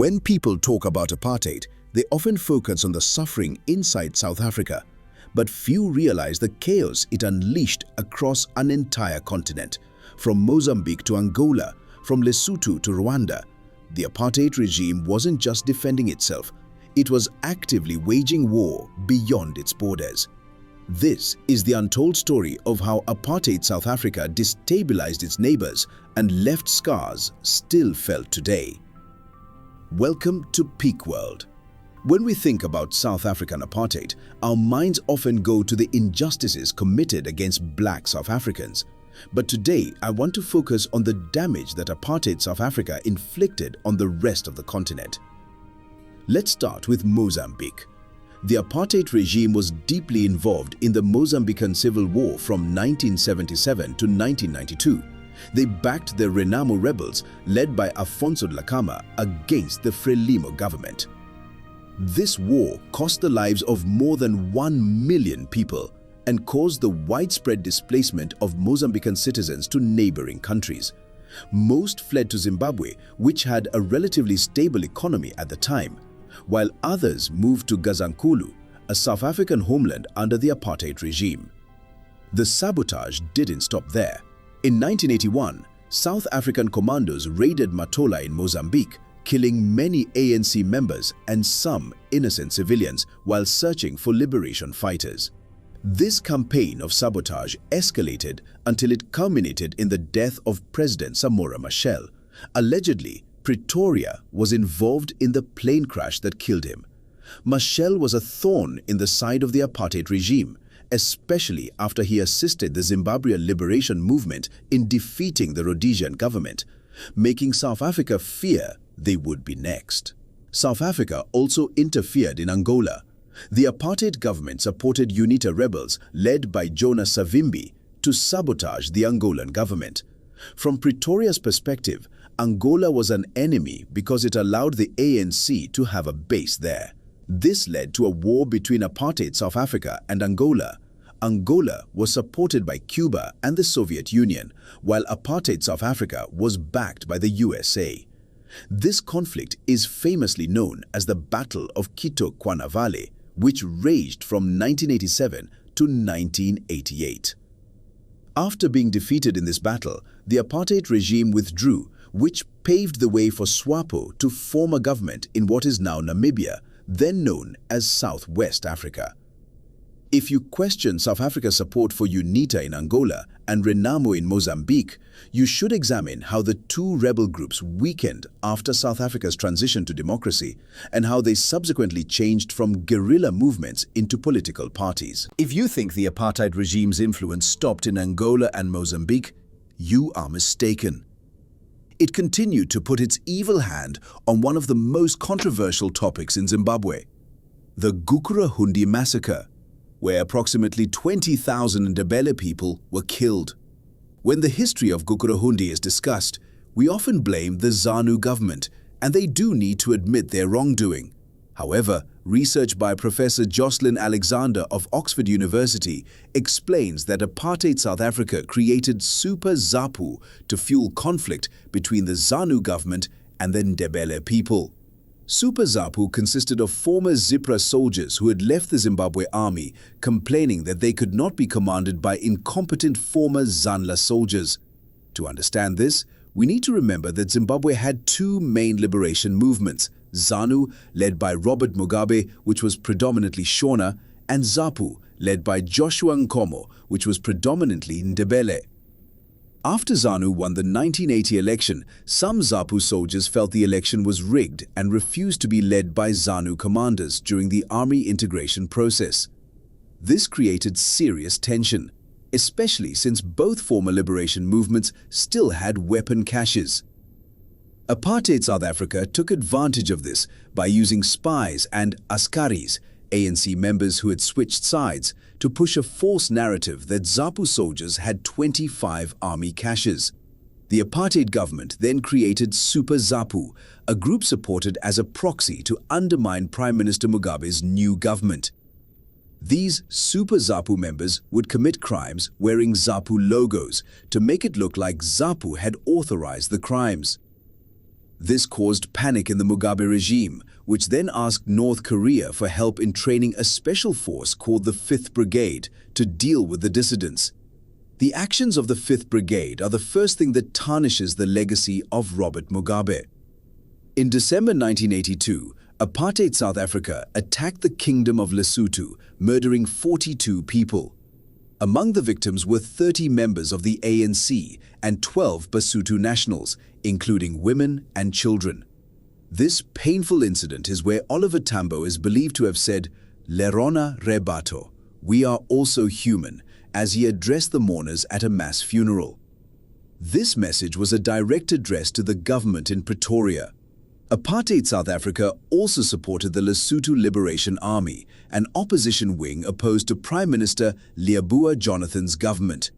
When people talk about apartheid, they often focus on the suffering inside South Africa, but few realize the chaos it unleashed across an entire continent. From Mozambique to Angola, from Lesotho to Rwanda, the apartheid regime wasn't just defending itself, it was actively waging war beyond its borders. This is the untold story of how apartheid South Africa destabilized its neighbors and left scars still felt today. Welcome to Peak World. When we think about South African apartheid, our minds often go to the injustices committed against black South Africans. But today, I want to focus on the damage that apartheid South Africa inflicted on the rest of the continent. Let's start with Mozambique. The apartheid regime was deeply involved in the Mozambican civil war from 1977 to 1992. They backed the Renamo rebels led by Afonso Dhlakama against the Frelimo government. This war cost the lives of more than 1 million people and caused the widespread displacement of Mozambican citizens to neighboring countries. Most fled to Zimbabwe, which had a relatively stable economy at the time, while others moved to Gazankulu, a South African homeland under the apartheid regime. The sabotage didn't stop there. In 1981, South African commandos raided Matola in Mozambique, killing many ANC members and some innocent civilians while searching for liberation fighters. This campaign of sabotage escalated until it culminated in the death of President Samora Machel. Allegedly, Pretoria was involved in the plane crash that killed him. Machel was a thorn in the side of the apartheid regime, especially after he assisted the Zimbabwean liberation movement in defeating the Rhodesian government, making South Africa fear they would be next. South Africa also interfered in Angola. The apartheid government supported UNITA rebels led by Jonas Savimbi to sabotage the Angolan government. From Pretoria's perspective, Angola was an enemy because it allowed the ANC to have a base there. This led to a war between apartheid South Africa and Angola. Angola was supported by Cuba and the Soviet Union, while apartheid South Africa was backed by the USA. This conflict is famously known as the Battle of Kitwe-Kwanavale, which raged from 1987 to 1988. After being defeated in this battle, the apartheid regime withdrew, which paved the way for SWAPO to form a government in what is now Namibia, then known as Southwest Africa. If you question South Africa's support for UNITA in Angola and Renamo in Mozambique, you should examine how the two rebel groups weakened after South Africa's transition to democracy and how they subsequently changed from guerrilla movements into political parties. If you think the apartheid regime's influence stopped in Angola and Mozambique, you are mistaken. It continued to put its evil hand on one of the most controversial topics in Zimbabwe, the Gukurahundi massacre, where approximately 20,000 Ndebele people were killed. When the history of Gukurahundi is discussed, we often blame the ZANU government, and they do need to admit their wrongdoing. However, research by Professor Jocelyn Alexander of Oxford University explains that apartheid South Africa created Super ZAPU to fuel conflict between the ZANU government and the Ndebele people. Super ZAPU consisted of former ZIPRA soldiers who had left the Zimbabwe army, complaining that they could not be commanded by incompetent former ZANLA soldiers. To understand this, we need to remember that Zimbabwe had two main liberation movements, ZANU, led by Robert Mugabe, which was predominantly Shona, and ZAPU, led by Joshua Nkomo, which was predominantly Ndebele. After ZANU won the 1980 election, some ZAPU soldiers felt the election was rigged and refused to be led by ZANU commanders during the army integration process. This created serious tension, especially since both former liberation movements still had weapon caches. Apartheid South Africa took advantage of this by using spies and askaris, ANC members who had switched sides, to push a false narrative that ZAPU soldiers had 25 army caches. The apartheid government then created Super ZAPU, a group supported as a proxy to undermine Prime Minister Mugabe's new government. These Super ZAPU members would commit crimes wearing ZAPU logos to make it look like ZAPU had authorized the crimes. This caused panic in the Mugabe regime, which then asked North Korea for help in training a special force called the 5th Brigade to deal with the dissidents. The actions of the 5th Brigade are the first thing that tarnishes the legacy of Robert Mugabe. In December 1982, Apartheid South Africa attacked the Kingdom of Lesotho, murdering 42 people. Among the victims were 30 members of the ANC and 12 Basotho nationals, including women and children. This painful incident is where Oliver Tambo is believed to have said, "Lerona rebato," we are also human, as he addressed the mourners at a mass funeral. This message was a direct address to the government in Pretoria. Apartheid South Africa also supported the Lesotho Liberation Army, an opposition wing opposed to Prime Minister Leabua Jonathan's government.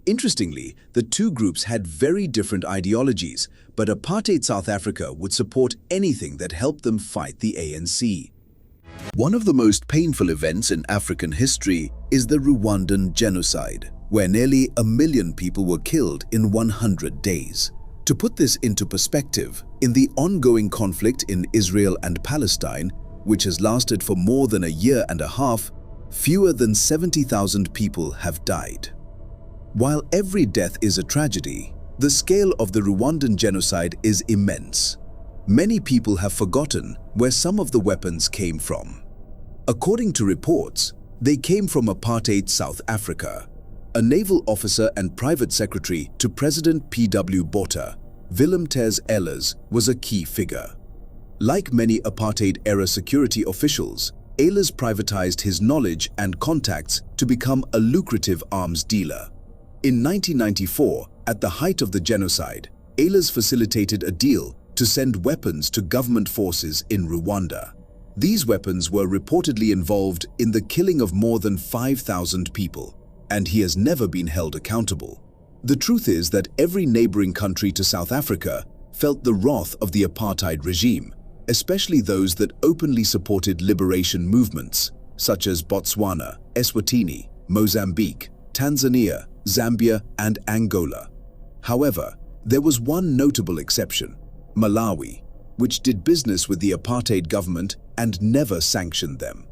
Interestingly, the two groups had very different ideologies, but Apartheid South Africa would support anything that helped them fight the ANC. One of the most painful events in African history is the Rwandan genocide, where nearly 1 million people were killed in 100 days. To put this into perspective, in the ongoing conflict in Israel and Palestine, which has lasted for more than a year and a half, fewer than 70,000 people have died. While every death is a tragedy, the scale of the Rwandan genocide is immense. Many people have forgotten where some of the weapons came from. According to reports, they came from Apartheid South Africa. A naval officer and private secretary to President P.W. Botha, Willem Tes Ehlers, was a key figure. Like many apartheid-era security officials, Ehlers privatized his knowledge and contacts to become a lucrative arms dealer. In 1994, at the height of the genocide, Ehlers facilitated a deal to send weapons to government forces in Rwanda. These weapons were reportedly involved in the killing of more than 5,000 people, and he has never been held accountable. The truth is that every neighboring country to South Africa felt the wrath of the apartheid regime, especially those that openly supported liberation movements, such as Botswana, Eswatini, Mozambique, Tanzania, Zambia, and Angola. However, there was one notable exception, Malawi, which did business with the apartheid government and never sanctioned them.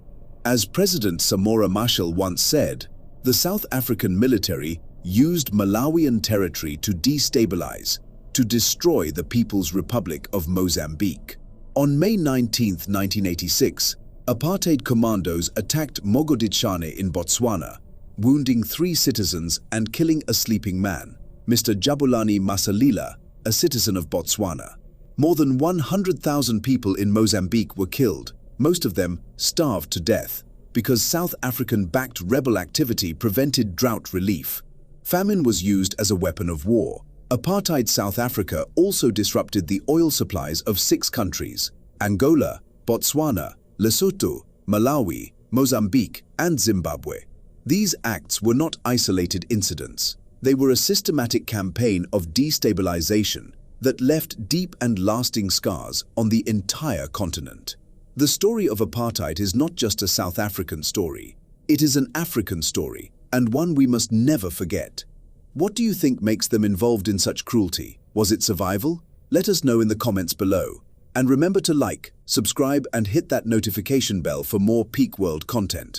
As President Samora Machel once said, the South African military used Malawian territory to destabilize, to destroy the People's Republic of Mozambique. On May 19, 1986, apartheid commandos attacked Mogoditshane in Botswana, wounding 3 citizens and killing a sleeping man, Mr. Jabulani Masalila, a citizen of Botswana. More than 100,000 people in Mozambique were killed, most of them starved to death, because South African-backed rebel activity prevented drought relief. Famine was used as a weapon of war. Apartheid South Africa also disrupted the oil supplies of 6 countries: Angola, Botswana, Lesotho, Malawi, Mozambique, and Zimbabwe. These acts were not isolated incidents. They were a systematic campaign of destabilization that left deep and lasting scars on the entire continent. The story of apartheid is not just a South African story. It is an African story, and one we must never forget. What do you think makes them involved in such cruelty? Was it survival? Let us know in the comments below. And remember to like, subscribe, and hit that notification bell for more Peak World content.